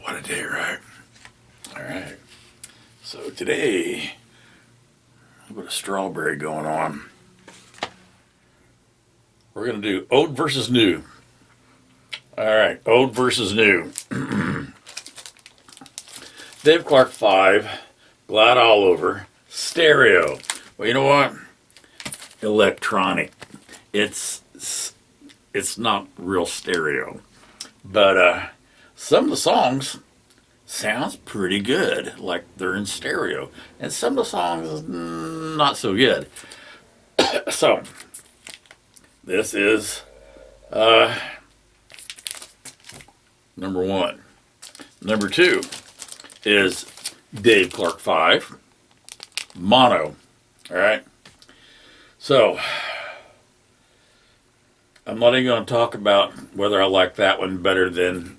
What a day, right? All right. So today, a bit of strawberry going on. We're going to do old versus new. All right, old versus new. Dave Clark 5, Glad All Over, stereo. Well, you know what? Electronic. It's not real stereo, but some of the songs sounds pretty good, like they're in stereo, and some of the songs not so good. So this is number one. Number two is Dave Clark 5, mono. All right. So I'm not even going to talk about whether I like that one better than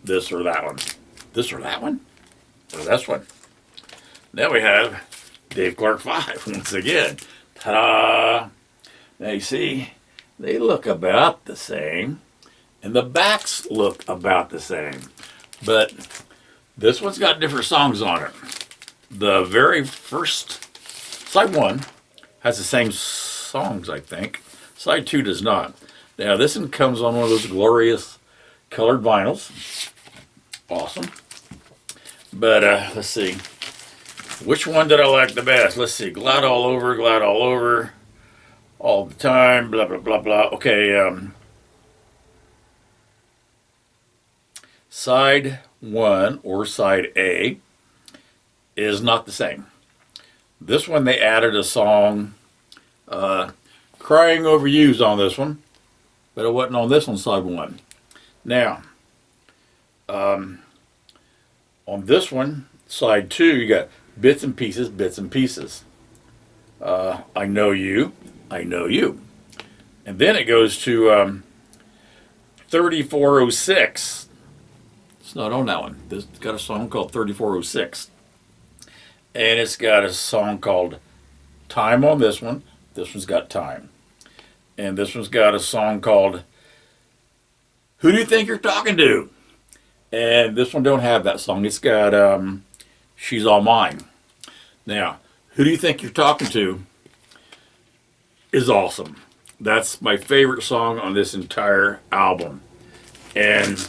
this or that one. This or that one? Or this one? Now we have Dave Clark 5 once again. Ta-da! Now you see, they look about the same, and the backs look about the same. But this one's got different songs on it. The very first, side one, has the same songs, I think. Side two does not. Now this one comes on one of those glorious colored vinyls. Awesome. But let's see. Which one did I like the best? Let's see. Glad all over, all the time, blah, blah, blah, blah. Okay, side one, or side A, is not the same. This one, they added a song, Crying Over You's on this one, but it wasn't on this one, side one. Now, on this one, side two, you got bits and pieces, bits and pieces. I know you, I know you. And then it goes to 3406. It's not on that one. This got a song called 3406. And it's got a song called Time on this one. This one's got Time. And this one's got a song called Who Do You Think You're Talking To? And this one don't have that song. It's got She's All Mine. Now, Who Do You Think You're Talking To is awesome. That's my favorite song on this entire album. And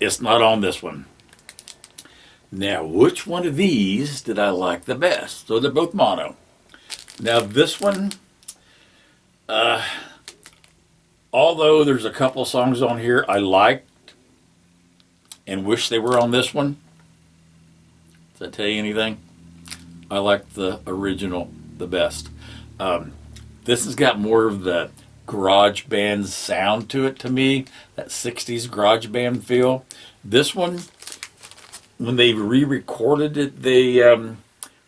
it's not on this one. Now, which one of these did I like the best? So they're both mono. Now, this one, although there's a couple songs on here I liked and wish they were on this one, does that tell you anything? I like the original the best. This has got more of the garage band sound to it to me, that 60s garage band feel. This one, when they re-recorded it, they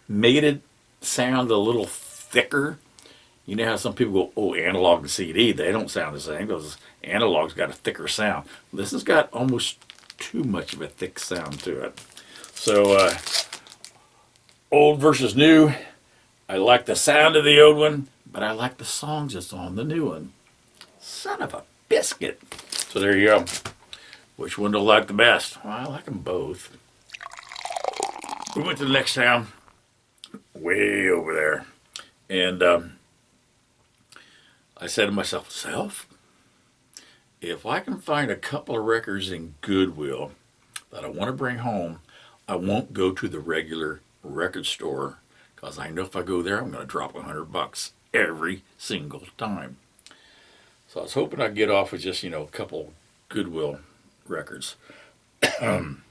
made it sound a little thicker. You know how some people go, oh, analog and CD, they don't sound the same because analog's got a thicker sound. This has got almost too much of a thick sound to it. So, old versus new. I like the sound of the old one, but I like the songs that's on the new one. Son of a biscuit. So there you go. Which one do I like the best? Well, I like them both. We went to the next town, way over there, and I said to myself, if I can find a couple of records in Goodwill that I want to bring home, I won't go to the regular record store because I know if I go there, I'm going to drop $100 every single time. So I was hoping I'd get off with just, a couple Goodwill records. And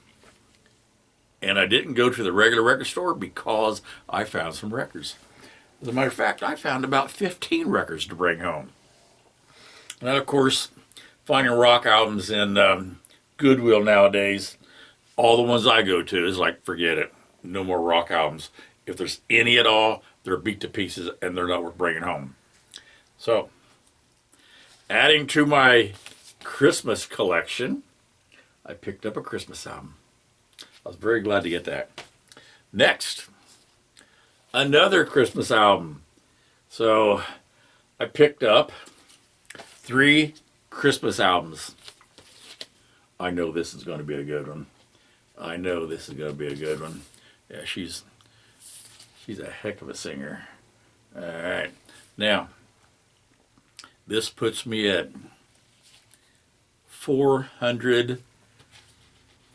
I didn't go to the regular record store because I found some records. As a matter of fact, I found about 15 records to bring home. And of course, finding rock albums in Goodwill nowadays, all the ones I go to is like, forget it. No more rock albums. If there's any at all, they're beat to pieces and they're not worth bringing home. So, adding to my Christmas collection, I picked up a Christmas album. I was very glad to get that. Next, another Christmas album. So I picked up 3 Christmas albums. I know this is going to be a good one. I know this is going to be a good one. Yeah, she's a heck of a singer. All right. Now, this puts me at 400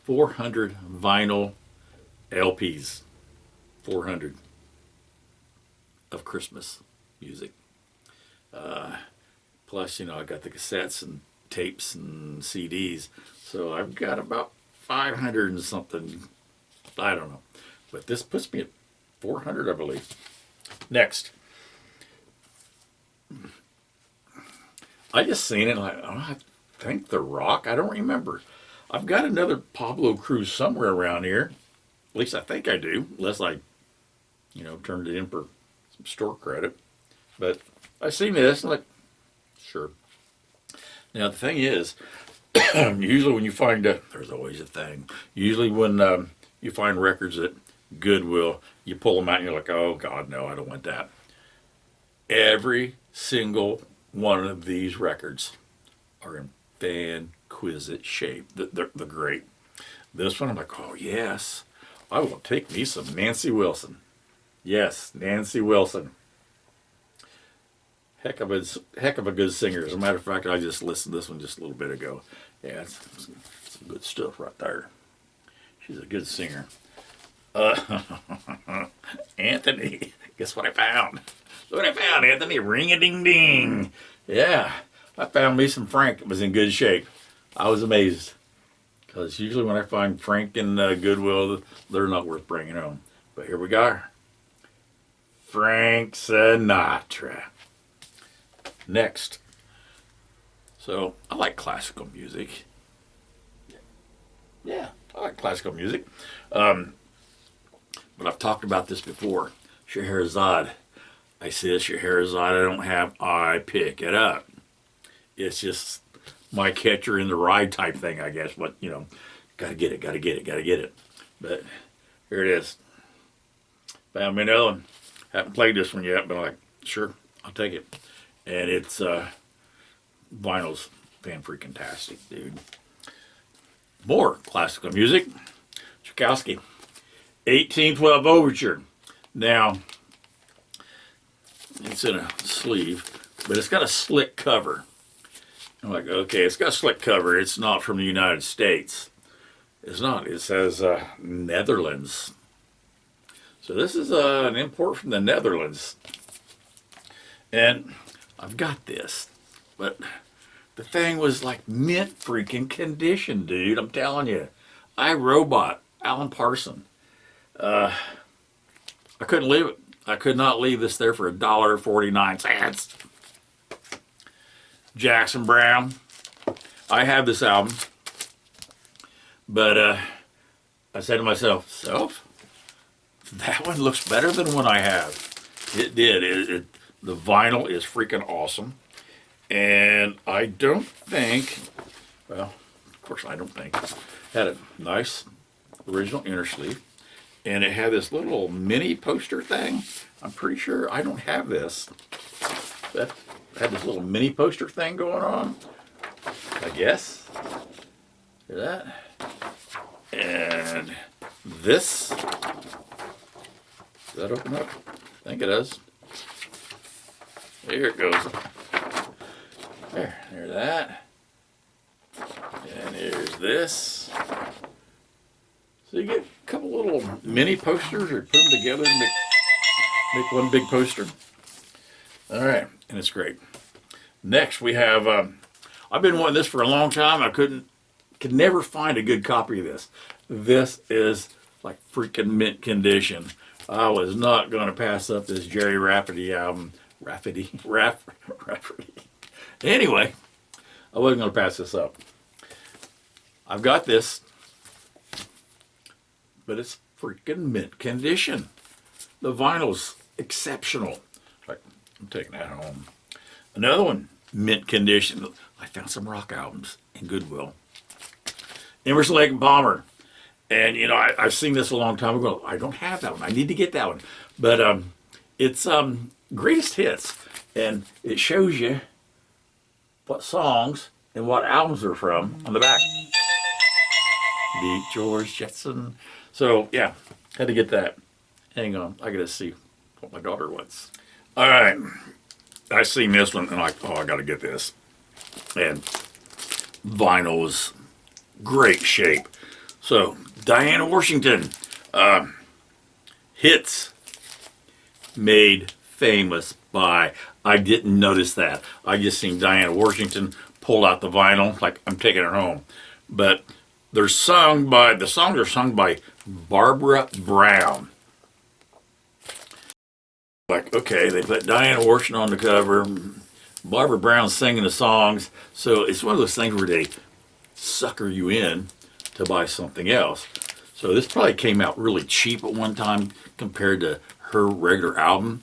vinyl LPs. 400 of Christmas music. Plus, I got the cassettes and tapes and CDs. So I've got about 500 and something. I don't know. But this puts me at 400, I believe. Next. I just seen it. I think The Rock. I don't remember. I've got another Pablo Cruz somewhere around here. At least I think I do. Unless I, turned it in for some store credit. But I seen this. I'm like, sure. Now, the thing is, usually when you find there's always a thing. Usually when you find records at Goodwill, you pull them out and you're like, oh, God, no, I don't want that. Every single one of these records are in fanquisite shape. They're great. This one, I'm like, oh, yes, I will take me some Nancy Wilson. Yes, Nancy Wilson. Heck of a good singer. As a matter of fact, I just listened to this one just a little bit ago. Yeah, it's some good stuff right there. She's a good singer. Anthony, guess what I found? Look what I found, Anthony. Ring-a-ding-ding. Yeah, I found me some Frank. It was in good shape. I was amazed. Because usually when I find Frank in Goodwill, they're not worth bringing home. But here we go. Frank Sinatra. Next. So, I like classical music. Yeah, I like classical music. But I've talked about this before. Scheherazade. I said Scheherazade I don't have, I pick it up. It's just my catcher in the rye type thing, I guess. But, gotta get it. But here it is. Found me another one. Haven't played this one yet, but I'm like, sure, I'll take it. And it's vinyl's fan-freaking-tastic, dude. More classical music. Tchaikovsky. 1812 Overture. Now, it's in a sleeve, but it's got a slick cover. I'm like, okay, it's got a slick cover. It's not from the United States. It's not. It says Netherlands. So this is an import from the Netherlands. And I've got this, but the thing was like mint freaking condition, dude. I'm telling you. iRobot, Alan Parson. I couldn't leave it. I could not leave this there for $1.49. Jackson Browne. I have this album, but I said to myself, that one looks better than one I have. It did. The vinyl is freaking awesome. And I don't think, well, of course I don't think, had a nice original inner sleeve. And it had this little mini poster thing. I'm pretty sure I don't have this. That had this little mini poster thing going on. I guess. Hear that? And this. Does that open up? I think it does. There it goes. There's that. And here's this. So you get a couple little mini posters or put them together and make one big poster. All right, and it's great. Next we have, I've been wanting this for a long time. I could never find a good copy of this. This is like freaking mint condition. I was not going to pass up this Jerry Rafferty album. Rafferty. Anyway, I wasn't going to pass this up. I've got this, but it's freaking mint condition. The vinyl's exceptional. Like, I'm taking that home. Another one, mint condition. I found some rock albums in Goodwill. Emerson, Lake and Palmer. And, I've seen this a long time ago. I don't have that one. I need to get that one. But it's greatest hits. And it shows you what songs and what albums they're from on the back. beat George Jetson. So, yeah, had to get that. Hang on, I gotta see what my daughter wants. All right, I seen this one and I'm like, oh, I gotta get this. And vinyl was great shape. So, Diana Washington, hits made famous by. I didn't notice that. I just seen Diana Washington pull out the vinyl like I'm taking her home. But the songs are sung by Barbara Brown. Like, okay, they put Diana Washington on the cover, Barbara Brown singing the songs. So it's one of those things where they sucker you in to buy something else. So this probably came out really cheap at one time compared to her regular album.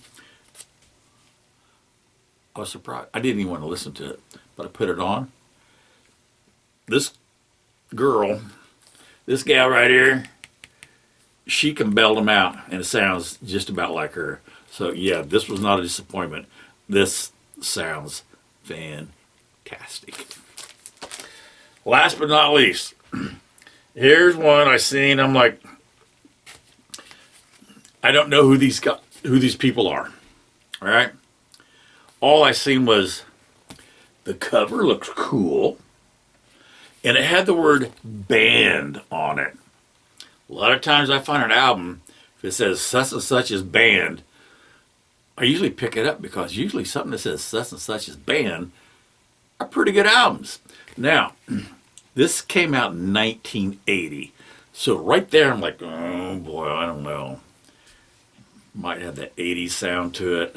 I was surprised. I didn't even want to listen to it, but I put it on. This gal right here, she can belt them out, and it sounds just about like her. So yeah, this was not a disappointment. This sounds fantastic. Last but not least, here's one I seen. I'm like, I don't know who these people are. All right. All I seen was the cover looks cool, and it had the word band on it. A lot of times I find an album, if it says such and such is band, I usually pick it up because usually something that says such and such is band are pretty good albums. Now, this came out in 1980. So right there I'm like, oh boy, I don't know. Might have that 80s sound to it.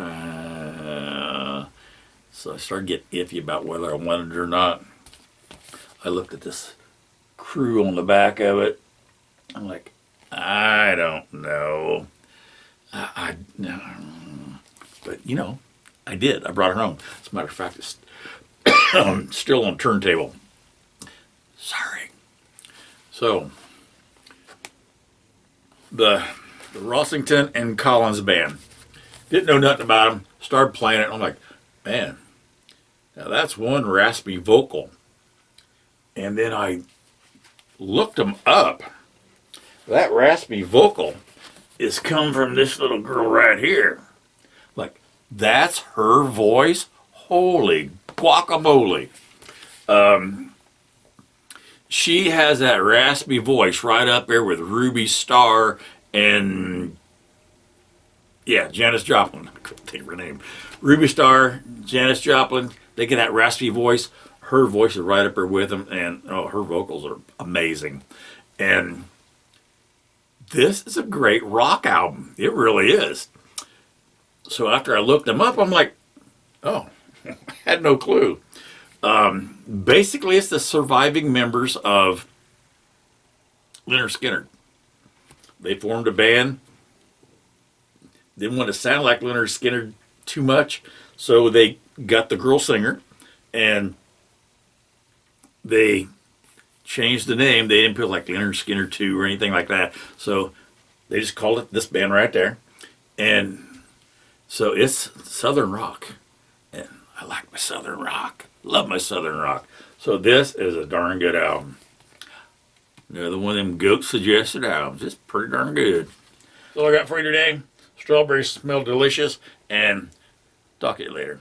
So I started getting iffy about whether I wanted it or not. I looked at this crew on the back of it. I'm like, I don't know. No. But, you know, I did. I brought it home. As a matter of fact, it's still on turntable. Sorry. So, the Rossington and Collins band. Didn't know nothing about them. Started playing it. I'm like, man, now that's one raspy vocal. And then I looked them up. That raspy vocal is come from this little girl right here. Like, that's her voice? Holy guacamole. She has that raspy voice right up there with Ruby Starr and, yeah, Janis Joplin. I couldn't think of her name. Ruby Starr, Janis Joplin, they get that raspy voice. Her voice is right up there with them, and oh, her vocals are amazing. And this is a great rock album. It really is. So after I looked them up, I'm like, oh, I had no clue. Basically, it's the surviving members of Lynyrd Skynyrd. They formed a band. Didn't want to sound like Lynyrd Skynyrd too much, so they got the girl singer, and they changed the name. They didn't put like Lynyrd Skynyrd 2 or anything like that. So they just called it this band right there. And so it's Southern rock. And I like my Southern rock. Love my Southern rock. So this is a darn good album. Another one of them goat suggested albums. It's pretty darn good. That's all I got for you today. Strawberries smell delicious. And talk to you later.